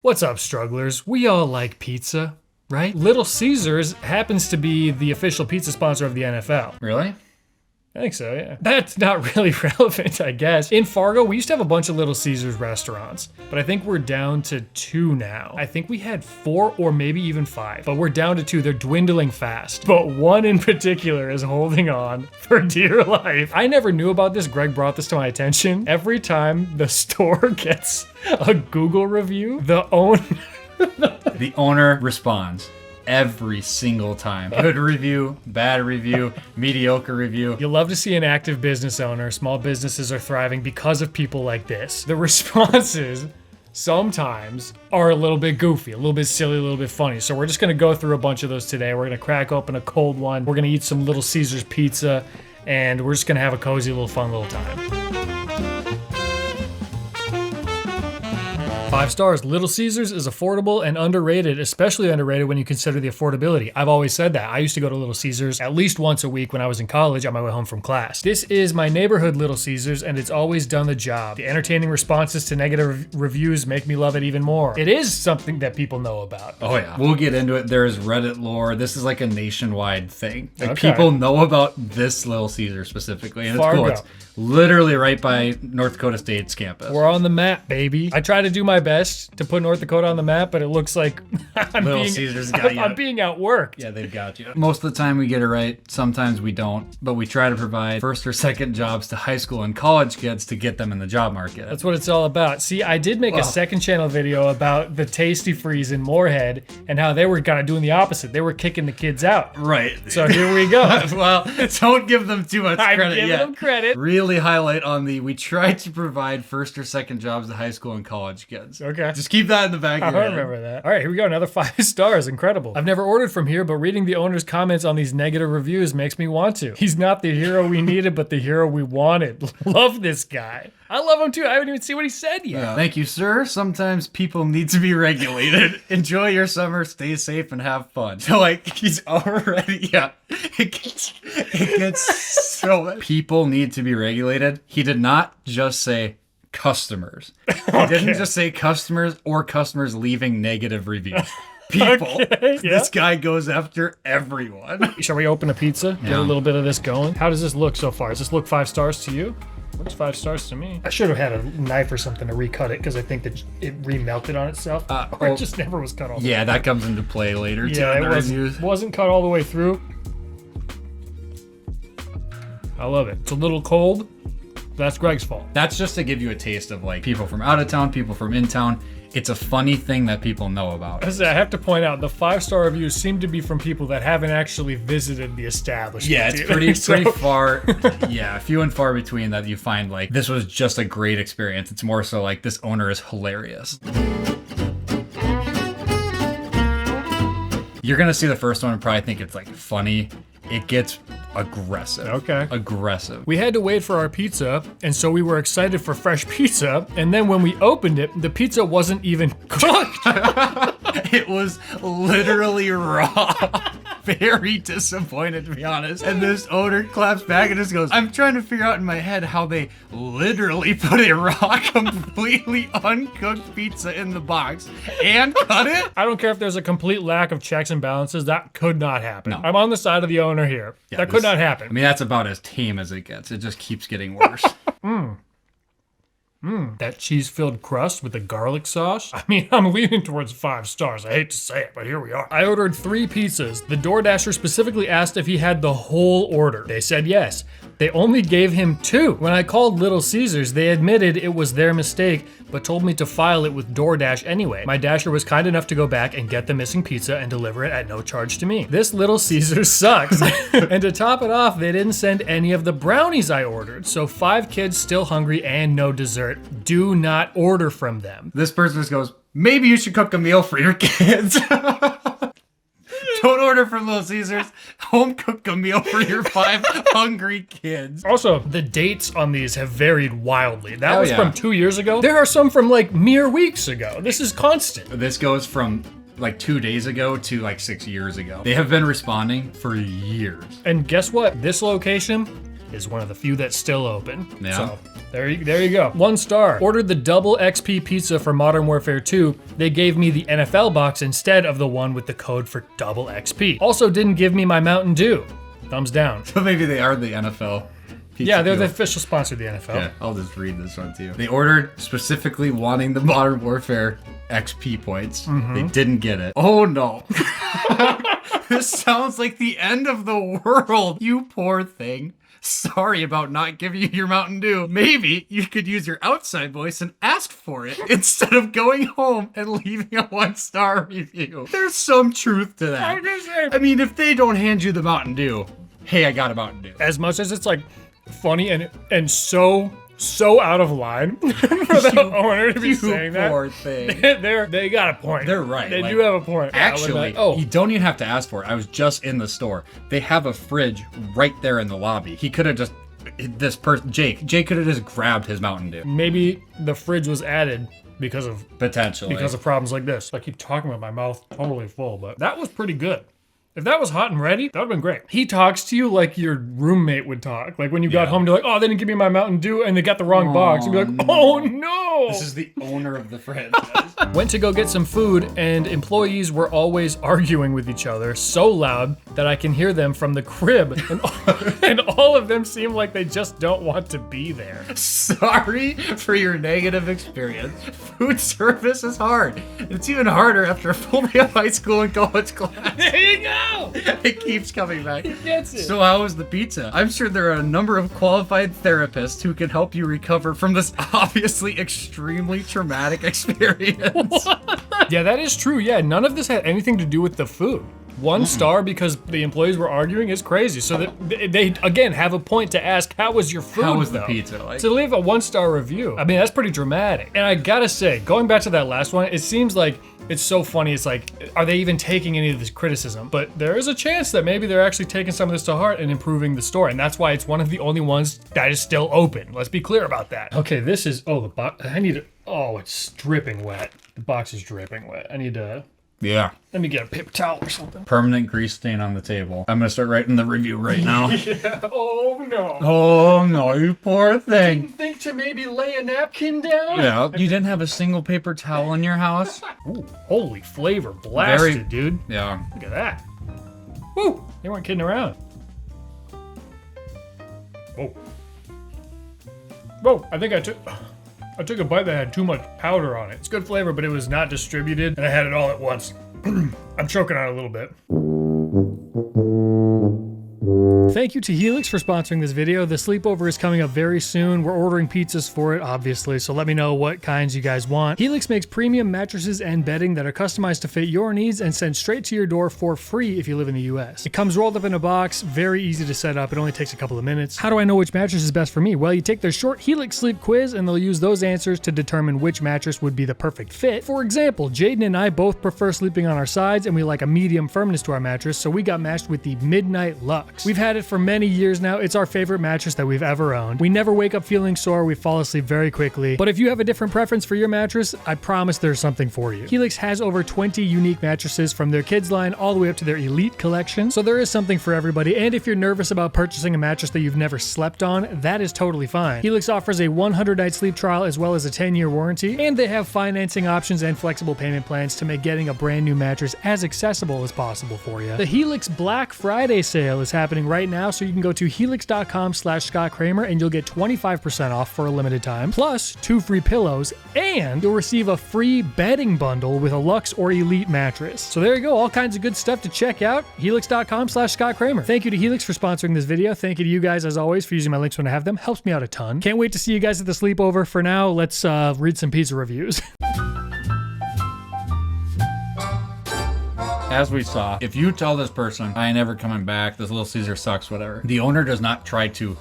What's up, strugglers? We all like pizza, right? Little Caesars happens to be the official pizza sponsor of the NFL. Really? I think so, yeah. That's not really relevant, I guess. In Fargo, we used to have a bunch of Little Caesars restaurants, but I think we're down to 2 now. I think we had 4 or maybe even 5, but we're down to 2. They're dwindling fast. But one in particular is holding on for dear life. I never knew about this. Greg brought this to my attention. Every time the store gets a Google review, the owner responds. Every single time. Good review, bad review, mediocre review. You'll love to see an active business owner. Small businesses are thriving because of people like this. The responses sometimes are a little bit goofy, a little bit silly, a little bit funny. So we're just gonna go through a bunch of those today. We're gonna crack open a cold one. We're gonna eat some Little Caesars pizza, and we're just gonna have a cozy little fun little time. 5 stars. Little Caesars is affordable and underrated, especially underrated when you consider the affordability. I've always said that. I used to go to Little Caesars at least once a week when I was in college on my way home from class. This is my neighborhood Little Caesars, and it's always done the job. The entertaining responses to negative reviews make me love it even more. It is something that people know about. Oh yeah. We'll get into it. There is Reddit lore. This is like a nationwide thing. Like Okay. people know about this Little Caesar specifically, and it's Fargo. cool. It's literally right by North Dakota State's campus. We're on the map, baby. I try to do my best to put North Dakota on the map, but it looks like Little Caesars got you. I'm being outworked. Yeah, they've got you. Most of the time we get it right. Sometimes we don't. But we try to provide first or second jobs to high school and college kids to get them in the job market. That's what it's all about. See, I did make a second channel video about the Tasty Freeze in Moorhead and how they were kind of doing the opposite. They were kicking the kids out. Right. So here we go. Well, don't give them too much I'm credit giving yet. them credit. Really highlight on we try to provide first or second jobs to high school and college kids. Okay. Just keep that in the back I of your head. remember that. All right, here we go. Another 5 stars. Incredible. I've never ordered from here, but reading the owner's comments on these negative reviews makes me want to. He's not the hero we needed, but the hero we wanted. Love this guy. I love him too. I haven't even seen what he said yet. Thank you, sir. Sometimes people need to be regulated. Enjoy your summer, stay safe, and have fun. So, like, he's already, it gets so... People need to be regulated. He did not just say customers. He didn't just say customers or customers leaving negative reviews. People. Okay, yeah. This guy goes after everyone. Shall we open a pizza? Get a little bit of this going. How does this look so far? Does this look 5 stars to you? Looks 5 stars to me. I should have had a knife or something to recut it because I think that it remelted on itself. Or it just never was cut all the way. Yeah, that comes into play later too Yeah, in the it reviews. wasn't cut all the way through. I love it. It's a little cold. That's Greg's fault. That's just to give you a taste of like people from out of town, people from in town. It's a funny thing that people know about. I have to point out, the 5-star reviews seem to be from people that haven't actually visited the establishment. Yeah, it's pretty far. Yeah, few and far between that you find like this was just a great experience. It's more so like this owner is hilarious. You're gonna see the first one and probably think it's like funny. It gets aggressive. Okay. Aggressive. We had to wait for our pizza, and so we were excited for fresh pizza, and then when we opened it, the pizza wasn't even cooked. It was literally raw. Very disappointed, to be honest. And this owner claps back and just goes, I'm trying to figure out in my head how they literally put a raw, completely uncooked pizza in the box and cut it. I don't care if there's a complete lack of checks and balances. That could not happen. No. I'm on the side of the owner here. Yeah, that could not happen. I mean, that's about as tame as it gets. It just keeps getting worse. That cheese-filled crust with the garlic sauce. I mean, I'm leaning towards 5 stars. I hate to say it, but here we are. I ordered 3 pizzas. The DoorDasher specifically asked if he had the whole order. They said yes. They only gave him 2. When I called Little Caesars, they admitted it was their mistake, but told me to file it with DoorDash anyway. My Dasher was kind enough to go back and get the missing pizza and deliver it at no charge to me. This Little Caesars sucks. And to top it off, they didn't send any of the brownies I ordered. So 5 kids still hungry and no dessert. Do not order from them. This person just goes, maybe you should cook a meal for your kids. Don't order from Little Caesars. Home cook a meal for your 5 hungry kids. Also, the dates on these have varied wildly. That was yeah. from 2 years ago. There are some from like mere weeks ago. This is constant. This goes from like 2 days ago to like 6 years ago. They have been responding for years. And guess what? This location is one of the few that's still open. Yeah. So there you go. 1 star. Ordered the double XP pizza for Modern Warfare 2. They gave me the NFL box instead of the one with the code for double XP. Also didn't give me my Mountain Dew. Thumbs down. So maybe they are the NFL. Yeah, they're the official sponsor of the NFL. Yeah, I'll just read this one to you. They ordered specifically wanting the Modern Warfare XP points. They didn't get it. Oh no. This sounds like the end of the world, you poor thing. Sorry about not giving you your Mountain Dew. Maybe you could use your outside voice and ask for it instead of going home and leaving a 1-star review. There's some truth to that. I mean, if they don't hand you the Mountain Dew, hey, I got a Mountain Dew. As much as it's like funny and so out of line for the owner to be saying that. Poor thing. They got a point. They're right. They like, do have a point. Actually, oh, you don't even have to ask for it. I was just in the store. They have a fridge right there in the lobby. He could have just, Jake could have just grabbed his Mountain Dew. maybe the fridge was added because of Potentially. problems like this. I keep talking with my mouth totally full, but that was pretty good. If that was hot and ready, that would have been great. He talks to you like your roommate would talk. Like when you got home, you're like, oh, they didn't give me my Mountain Dew and they got the wrong box. And be like, oh no. This is the owner of the franchise. Went to go get some food and employees were always arguing with each other so loud that I can hear them from the crib. And all of them seem like they just don't want to be there. Sorry for your negative experience. Food service is hard. It's even harder after a full day of high school and college class. There you go. It keeps coming back. He gets it. So how was the pizza? I'm sure there are a number of qualified therapists who can help you recover from this obviously extremely traumatic experience. Yeah, that is true. Yeah, none of this had anything to do with the food. 1 star because the employees were arguing is crazy. So that they again have a point to ask, how was your food? How was the though? pizza? Like, To leave a 1-star review, I mean, that's pretty dramatic. And I gotta say, going back to that last one, it seems like it's so funny. It's like, are they even taking any of this criticism? But there is a chance that maybe they're actually taking some of this to heart and improving the store. And that's why it's one of the only ones that is still open. Let's be clear about that. Okay, this is, the box, I need to, it's dripping wet. The box is dripping wet. I need to, yeah. let me get a paper towel or something. Permanent grease stain on the table. I'm gonna start writing the review right now. Yeah. Oh no. Oh no, you poor thing. Think to maybe lay a napkin down? Yeah. You didn't have a single paper towel in your house? Ooh, holy flavor blasted, dude. Yeah. Look at that. Woo! They weren't kidding around. Whoa. Whoa, I think I took a bite that had too much powder on it. It's good flavor, but it was not distributed, and I had it all at once. I'm choking on it a little bit. Thank you to Helix for sponsoring this video. The sleepover is coming up very soon. We're ordering pizzas for it, obviously, so let me know what kinds you guys want. Helix makes premium mattresses and bedding that are customized to fit your needs and sent straight to your door for free if you live in the US. It comes rolled up in a box, very easy to set up. It only takes a couple of minutes. How do I know which mattress is best for me? Well, you take their short Helix sleep quiz and they'll use those answers to determine which mattress would be the perfect fit. For example, Jaden and I both prefer sleeping on our sides and we like a medium firmness to our mattress, so we got matched with the Midnight Lux. We've had it for many years now. It's our favorite mattress that we've ever owned. We never wake up feeling sore. We fall asleep very quickly. But if you have a different preference for your mattress, I promise there's something for you. Helix has over 20 unique mattresses from their kids line all the way up to their elite collection. So there is something for everybody. And if you're nervous about purchasing a mattress that you've never slept on, that is totally fine. Helix offers a 100-night sleep trial as well as a 10-year warranty. And they have financing options and flexible payment plans to make getting a brand new mattress as accessible as possible for you. The Helix Black Friday sale is happening right now, so you can go to helix.com/Scott Cramer and you'll get 25% off for a limited time, plus 2 free pillows, and you'll receive a free bedding bundle with a Luxe or Elite mattress. So there you go, all kinds of good stuff to check out. Helix.com/Scott Cramer. Thank you to Helix for sponsoring this video. Thank you to you guys as always for using my links when I have them. Helps me out a ton. Can't wait to see you guys at the sleepover. For now, let's read some pizza reviews. As we saw, if you tell this person, I ain't never coming back, this Little Caesar sucks, whatever, the owner does not try to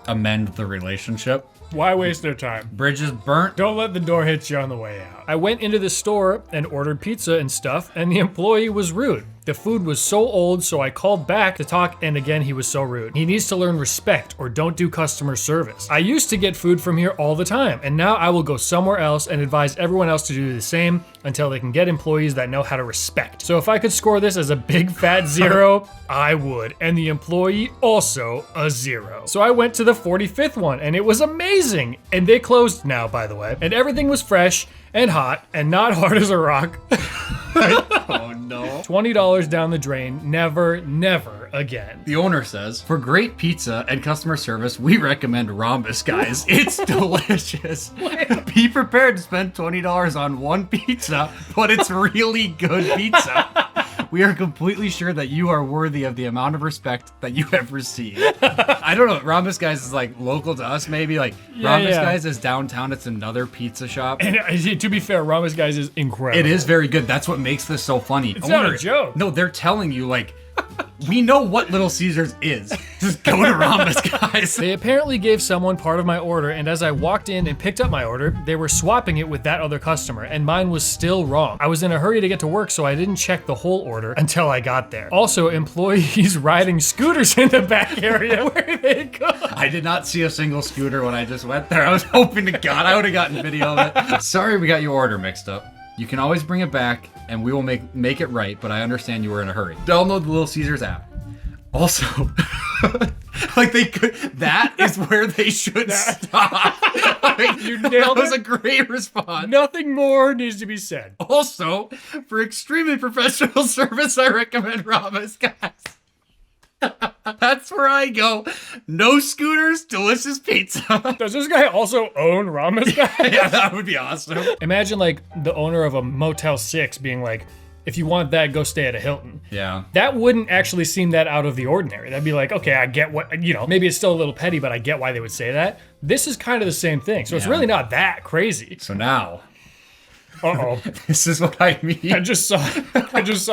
amend the relationship. Why waste their time? Bridges burnt. Don't let the door hit you on the way out. I went into the store and ordered pizza and stuff, and the employee was rude. The food was so old, so I called back to talk, and again, he was so rude. He needs to learn respect or don't do customer service. I used to get food from here all the time, and now I will go somewhere else and advise everyone else to do the same until they can get employees that know how to respect. So if I could score this as a big fat 0, I would, and the employee also a 0. So I went to the 45th one, and it was amazing. And they closed now, by the way, and everything was fresh and hot and not hard as a rock. Oh no. $20 down the drain, never, never again. The owner says, for great pizza and customer service, we recommend Rhombus, guys. It's delicious. Be prepared to spend $20 on one pizza, but it's really good pizza. We are completely sure that you are worthy of the amount of respect that you have received. I don't know. Rhombus Guys is like local to us, maybe. Like Rhombus Guys is downtown. It's another pizza shop. And to be fair, Rhombus Guys is incredible. It is very good. That's what makes this so funny. It's not a joke. No, they're telling you, like, we know what Little Caesars is. Just go to Rhombus, guys. They apparently gave someone part of my order, and as I walked in and picked up my order, they were swapping it with that other customer, and mine was still wrong. I was in a hurry to get to work, so I didn't check the whole order until I got there. Also, employees riding scooters in the back area where they go. I did not see a single scooter when I just went there. I was hoping to God I would have gotten video of it. Sorry we got your order mixed up. You can always bring it back, and we will make it right, but I understand you were in a hurry. Download the Little Caesars app. Also, like they could, that is where they should stop. Like, You nailed that was it. a great response. Nothing more needs to be said. Also, for extremely professional service, I recommend Rhombus, guys. That's where I go. No scooters, delicious pizza. Does this guy also own Rhombus Guys? Yeah, that would be awesome. Imagine like the owner of a Motel 6 being like, if you want that, go stay at a Hilton. Yeah. That wouldn't actually seem that out of the ordinary. That'd be like, okay, I get what, maybe it's still a little petty, but I get why they would say that. This is kind of the same thing. So it's really not that crazy. So now, Uh-oh. this is what I mean. I just saw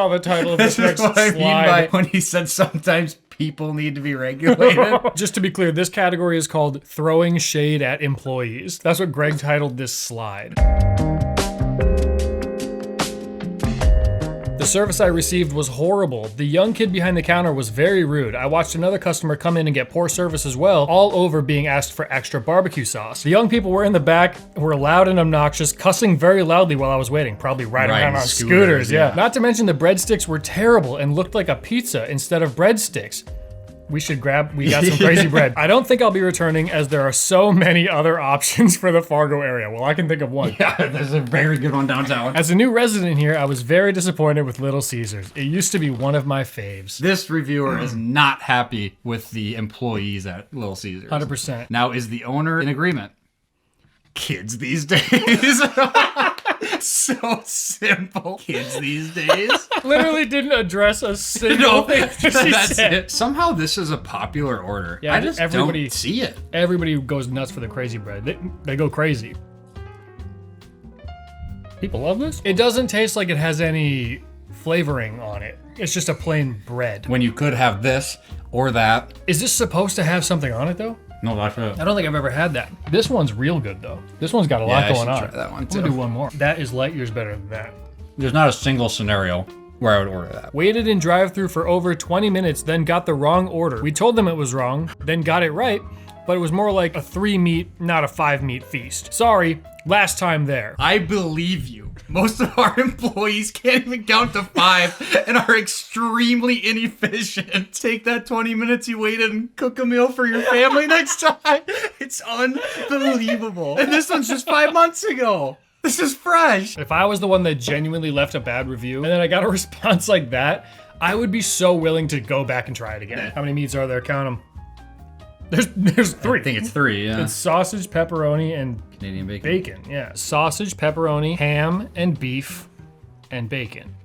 the title of this This next is what I mean by slide. when he said sometimes people need to be regulated. Just to be clear, this category is called throwing shade at employees. That's what Greg titled this slide. The service I received was horrible. The young kid behind the counter was very rude. I watched another customer come in and get poor service as well, all over being asked for extra barbecue sauce. The young people were in the back, were loud and obnoxious, cussing very loudly while I was waiting, probably riding around on scooters, yeah. Not to mention the breadsticks were terrible and looked like a pizza instead of breadsticks. We got some crazy bread. I don't think I'll be returning as there are so many other options for the Fargo area. Well, I can think of one. Yeah, there's a very good one downtown. As a new resident here, I was very disappointed with Little Caesars. It used to be one of my faves. This reviewer is not happy with the employees at Little Caesars. 100%. Now, is the owner in agreement? Kids these days. So simple. Kids these days. Literally didn't address a single thing that she That's said. it. Somehow this is a popular order. Yeah, I just everybody- don't see it. Everybody goes nuts for the crazy bread. They go crazy. People love this. It doesn't taste like it has any flavoring on it. It's just a plain bread. When you could have this or that. Is this supposed to have something on it though? No, that's it. I don't think I've ever had that. This one's real good though. This one's got a lot I going should on. try that one I'm too. gonna do one more. That is light years better than that. There's not a single scenario where I would order that. Waited in drive-thru for over 20 minutes, then got the wrong order. We told them it was wrong, then got it right, but it was more like a 3-meat, not a 5-meat feast. Sorry, last time there. I believe you. Most of our employees can't even count to 5 and are extremely inefficient. Take that 20 minutes you waited and cook a meal for your family next time. It's unbelievable. And this one's just 5 months ago. This is fresh. If I was the one that genuinely left a bad review, and then I got a response like that, I would be so willing to go back and try it again. How many meats are there? Count them. There's 3. I think it's 3, yeah. It's sausage, pepperoni, and Canadian bacon. bacon. Yeah, sausage, pepperoni, ham, and beef, and bacon.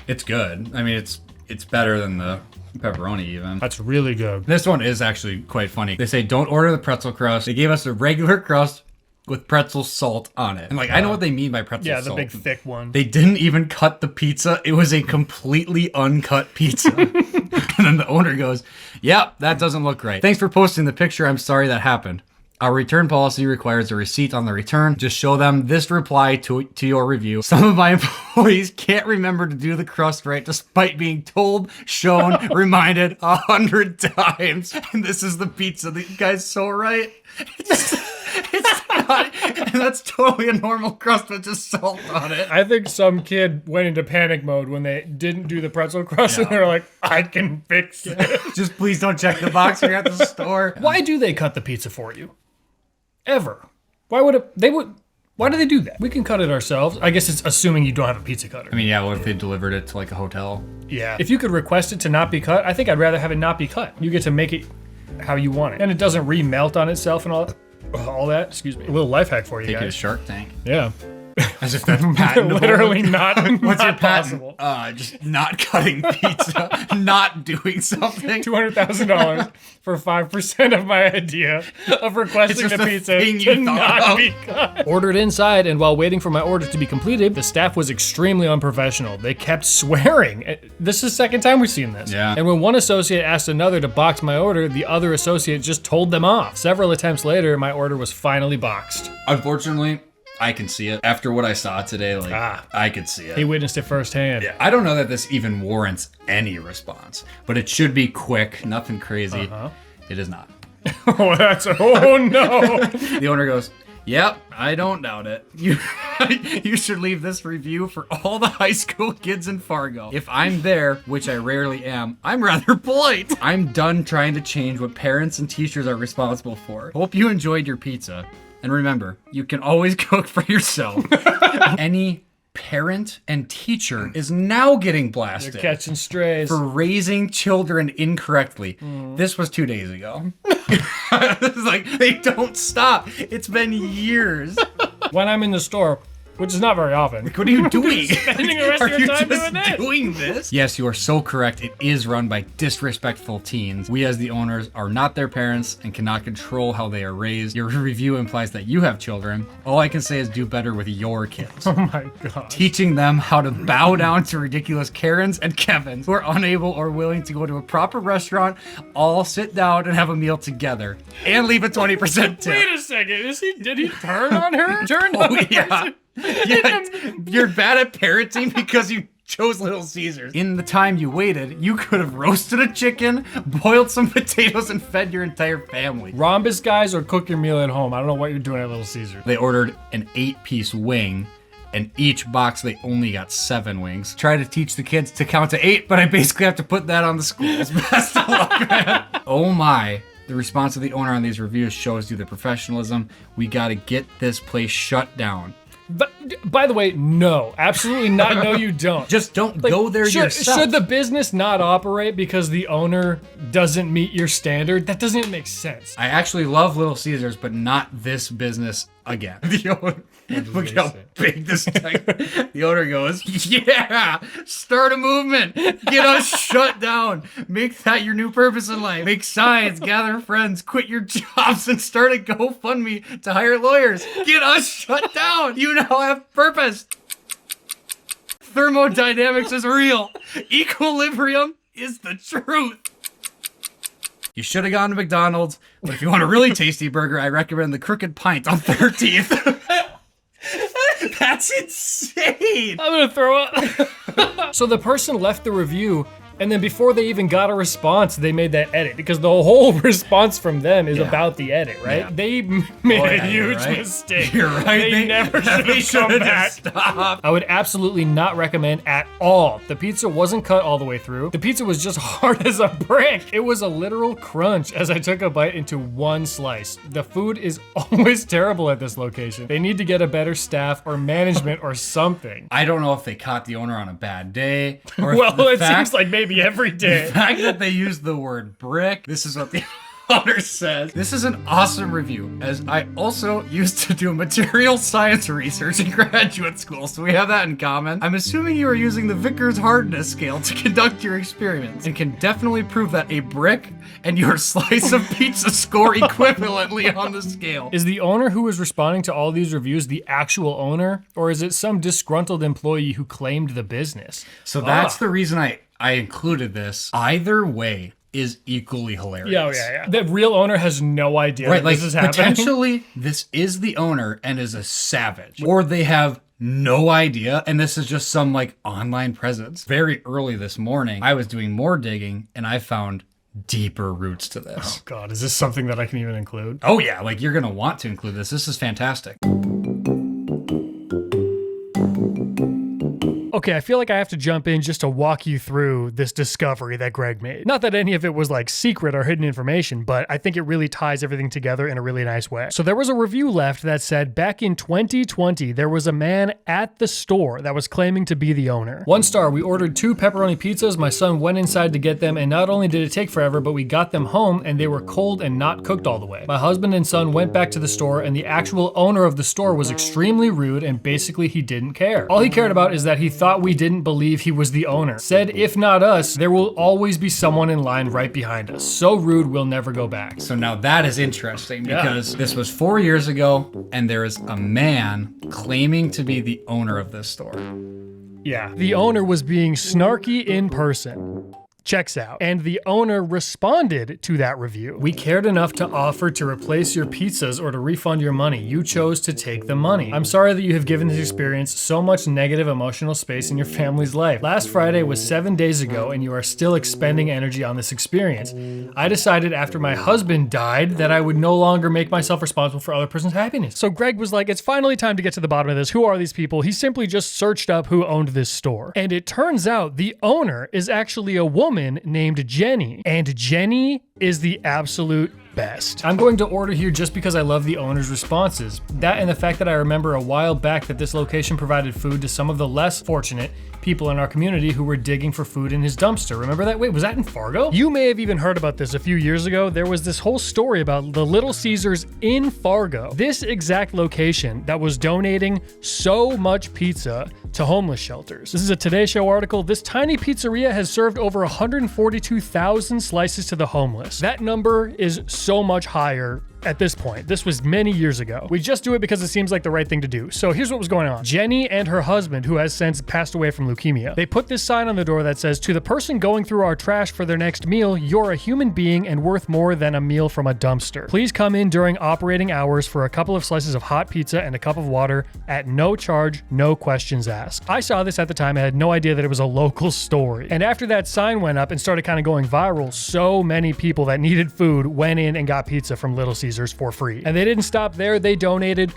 It's good. I mean, it's better than the pepperoni even. That's really good. This one is actually quite funny. They say don't order the pretzel crust. They gave us a regular crust with pretzel salt on it. And like, I know what they mean by pretzel Yeah, salt. the big thick one. They didn't even cut the pizza. It was a completely uncut pizza. And then the owner goes, yep, that doesn't look right. Thanks for posting the picture. I'm sorry that happened. Our return policy requires a receipt on the return. Just show them this reply to your review. Some of my employees can't remember to do the crust right despite being told, shown, reminded 100 times. And this is the pizza. The guy's so right. It's not, and that's totally a normal crust with just salt on it. I think some kid went into panic mode when they didn't do the pretzel crust and they're like, I can fix it. Just please don't check the box when you're at the store. Why do they cut the pizza for you? Ever? Why do they do that? We can cut it ourselves. I guess it's assuming you don't have a pizza cutter. I mean, yeah, what if they delivered it to like a hotel? Yeah. If you could request it to not be cut, I think I'd rather have it not be cut. You get to make it how you want it. And it doesn't remelt on itself and all that. Excuse me. A little life hack for you Take it to guys. Shark Tank. Yeah. As if that's patentable. Literally not, What's your not patent? possible. Just not cutting pizza, not doing something. $200,000 for 5% of my idea of requesting It's the just a pizza thing to you thought not of. be cut. Ordered inside, and while waiting for my order to be completed, the staff was extremely unprofessional. They kept swearing. This is the second time we've seen this. Yeah. And when one associate asked another to box my order, the other associate just told them off. Several attempts later, my order was finally boxed. Unfortunately, I can see it. After what I saw today, I could see it. He witnessed it firsthand. Yeah, I don't know that this even warrants any response, but it should be quick, nothing crazy. It is not. Oh no. The owner goes, yep, I don't doubt it. You should leave this review for all the high school kids in Fargo. If I'm there, which I rarely am, I'm rather polite. I'm done trying to change what parents and teachers are responsible for. Hope you enjoyed your pizza. And remember, you can always cook for yourself. Any parent and teacher is now getting blasted. They're catching strays. For raising children incorrectly. This was 2 days ago. It's like, they don't stop. It's been years. When I'm in the store, which is not very often. What are you doing? Spending the rest of Are your you time just doing this? doing this? Yes, you are so correct. It is run by disrespectful teens. We as the owners are not their parents and cannot control how they are raised. Your review implies that you have children. All I can say is do better with your kids. Oh my god. Teaching them how to bow down to ridiculous Karens and Kevins who are unable or willing to go to a proper restaurant, all sit down and have a meal together and leave a 20% tip. Wait a second. Did he turn on her? Turned on Oh, her? yeah. Yeah, you're bad at parenting because you chose Little Caesars. In the time you waited, you could have roasted a chicken, boiled some potatoes, and fed your entire family. Rhombus guys, or cook your meal at home. I don't know what you're doing at Little Caesars. They ordered an 8-piece wing, and each box they only got 7 wings. Try to teach the kids to count to 8, but I basically have to put that on the schools. Best of luck, man. Oh my. The response of the owner on these reviews shows you the professionalism. We gotta get this place shut down. But, by the way, no. Absolutely not. No, you don't. Just don't go there yourself. Should the business not operate because the owner doesn't meet your standard? That doesn't even make sense. I actually love Little Caesars, but not this business again. The owner, look how big this thing. The owner goes, yeah, start a movement. Get us shut down. Make that your new purpose in life. Make signs, gather friends, quit your jobs, and start a GoFundMe to hire lawyers. Get us shut down. You now have purpose. Thermodynamics is real. Equilibrium is the truth. You should have gone to McDonald's, but if you want a really tasty burger, I recommend the Crooked Pint on 13th. That's insane. I'm gonna throw up. So the person left the review, and then before they even got a response, they made that edit because the whole response from them is about the edit, right? Yeah. They made a you're huge right. mistake. You're right. They never should have come back. Stop. I would absolutely not recommend at all. The pizza wasn't cut all the way through. The pizza was just hard as a brick. It was a literal crunch as I took a bite into one slice. The food is always terrible at this location. They need to get a better staff or management or something. I don't know if they caught the owner on a bad day. Or if Well, the it fact, seems like maybe every day. the fact that they used the word brick. This is what the owner says. This is an awesome review, as I also used to do material science research in graduate school, so we have that in common. I'm assuming you are using the Vickers hardness scale to conduct your experiments, and can definitely prove that a brick and your slice of pizza score equivalently on the scale. Is the owner who is responding to all these reviews the actual owner, or is it some disgruntled employee who claimed the business? So that's the reason I included this. Either way, is equally hilarious. Yeah. The real owner has no idea that this is happening. Potentially, this is the owner and is a savage. Or they have no idea, and this is just some like online presence. Very early this morning, I was doing more digging, and I found deeper roots to this. Oh God, is this something that I can even include? Oh yeah, like you're gonna want to include this. This is fantastic. Okay, I feel like I have to jump in just to walk you through this discovery that Greg made. Not that any of it was like secret or hidden information, but I think it really ties everything together in a really nice way. So there was a review left that said back in 2020, there was a man at the store that was claiming to be the owner. 1 star, we ordered 2 pepperoni pizzas. My son went inside to get them, and not only did it take forever, but we got them home and they were cold and not cooked all the way. My husband and son went back to the store, and the actual owner of the store was extremely rude, and basically he didn't care. All he cared about is that he thought we didn't believe he was the owner. Said, if not us, there will always be someone in line right behind us. So rude, we'll never go back. So now that is interesting because this was 4 years ago, and there is a man claiming to be the owner of this store. Yeah. The owner was being snarky in person. Checks out. And the owner responded to that review. We cared enough to offer to replace your pizzas or to refund your money. You chose to take the money. I'm sorry that you have given this experience so much negative emotional space in your family's life. Last Friday was 7 days ago and you are still expending energy on this experience. I decided after my husband died that I would no longer make myself responsible for other person's happiness. So Greg was like, it's finally time to get to the bottom of this. Who are these people? He simply just searched up who owned this store. And it turns out the owner is actually a woman named Jenny, and Jenny is the absolute best. I'm going to order here just because I love the owner's responses. That and the fact that I remember a while back that this location provided food to some of the less fortunate people in our community who were digging for food in his dumpster. Remember that? Wait, was that in Fargo? You may have even heard about this a few years ago. There was this whole story about the Little Caesars in Fargo. This exact location that was donating so much pizza to homeless shelters. This is a Today Show article. This tiny pizzeria has served over 142,000 slices to the homeless. That number is so much higher at this point. This was many years ago. We just do it because it seems like the right thing to do. So here's what was going on. Jenny and her husband, who has since passed away from leukemia, they put this sign on the door that says, to the person going through our trash for their next meal, you're a human being and worth more than a meal from a dumpster. Please come in during operating hours for a couple of slices of hot pizza and a cup of water at no charge, no questions asked. I saw this at the time. I had no idea that it was a local story. And after that sign went up and started kind of going viral, so many people that needed food went in and got pizza from Little Caesars for free. And they didn't stop there. They donated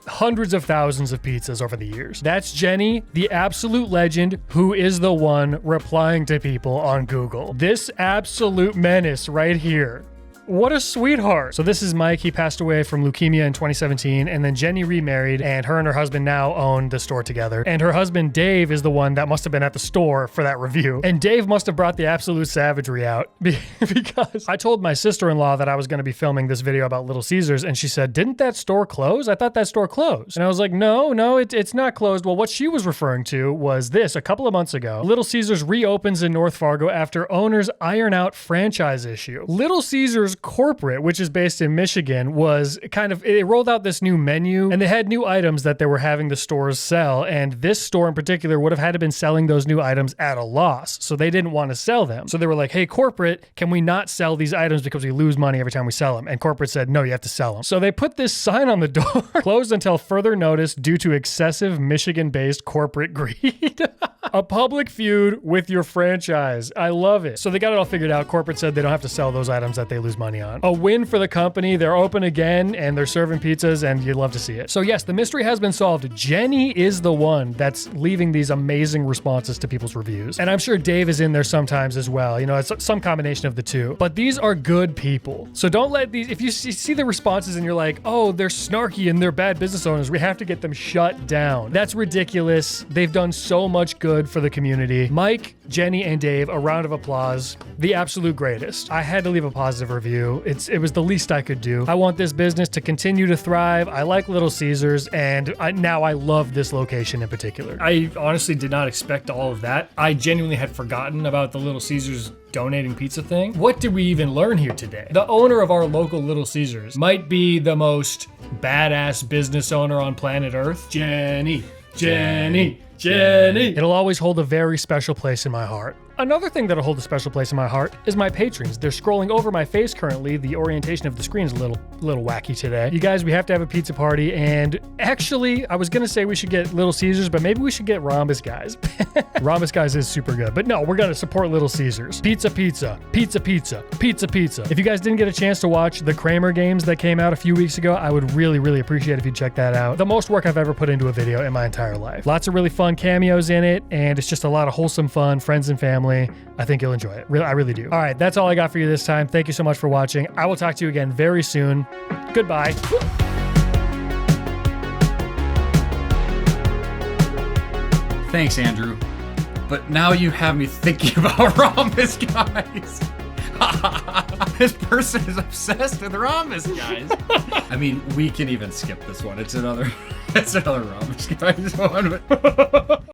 hundreds of thousands of pizzas over the years. That's Jenny, the absolute legend, who is the one replying to people on Google. This absolute menace right here. What a sweetheart. So this is Mike. He passed away from leukemia in 2017, and then Jenny remarried, and her and her husband now own the store together. And her husband, Dave, is the one that must have been at the store for that review. And Dave must have brought the absolute savagery out because I told my sister-in-law that I was going to be filming this video about Little Caesars, and she said, didn't that store close? I thought that store closed. And I was like, no, it's not closed. Well, what she was referring to was this. A couple of months ago, Little Caesars reopens in North Fargo after owners iron out franchise issue. Little Caesars corporate, which is based in Michigan, was it rolled out this new menu, and they had new items that they were having the stores sell, and this store in particular would have had to been selling those new items at a loss, so they didn't want to sell them. So they were like, hey, corporate, can we not sell these items because we lose money every time we sell them? And corporate said, no, you have to sell them. So they put this sign on the door, closed until further notice due to excessive Michigan-based corporate greed. A public feud with your franchise. I love it. So they got it all figured out. Corporate said they don't have to sell those items that they lose money on. A win for the company. They're open again and they're serving pizzas, and you'd love to see it. So yes, the mystery has been solved. Jenny is the one that's leaving these amazing responses to people's reviews. And I'm sure Dave is in there sometimes as well. You know, it's some combination of the two. But these are good people. So don't let these, if you see the responses and you're like, oh, they're snarky and they're bad business owners, we have to get them shut down. That's ridiculous. They've done so much good for the community. Mike, Jenny, and Dave, a round of applause. The absolute greatest. I had to leave a positive review. It was the least I could do. I want this business to continue to thrive. I like Little Caesars, and now I love this location in particular. I honestly did not expect all of that. I genuinely had forgotten about the Little Caesars donating pizza thing. What did we even learn here today? The owner of our local Little Caesars might be the most badass business owner on planet Earth. Jenny. It'll always hold a very special place in my heart. Another thing that'll hold a special place in my heart is my patrons. They're scrolling over my face currently. The orientation of the screen is a little wacky today. You guys, we have to have a pizza party, and actually, I was gonna say we should get Little Caesars, but maybe we should get Rhombus Guys. Rhombus Guys is super good, but no, we're gonna support Little Caesars. Pizza, pizza, pizza, pizza, pizza, pizza. If you guys didn't get a chance to watch the Cramer games that came out a few weeks ago, I would really, really appreciate if you check that out. The most work I've ever put into a video in my entire life. Lots of really fun cameos in it, and it's just a lot of wholesome fun, friends and family. I think you'll enjoy it. I really do. All right, that's all I got for you this time. Thank you so much for watching. I will talk to you again very soon. Goodbye. Thanks, Andrew. But now you have me thinking about Rhombus Guys. This person is obsessed with Rhombus Guys. I mean, we can even skip this one. It's another Rhombus Guys one.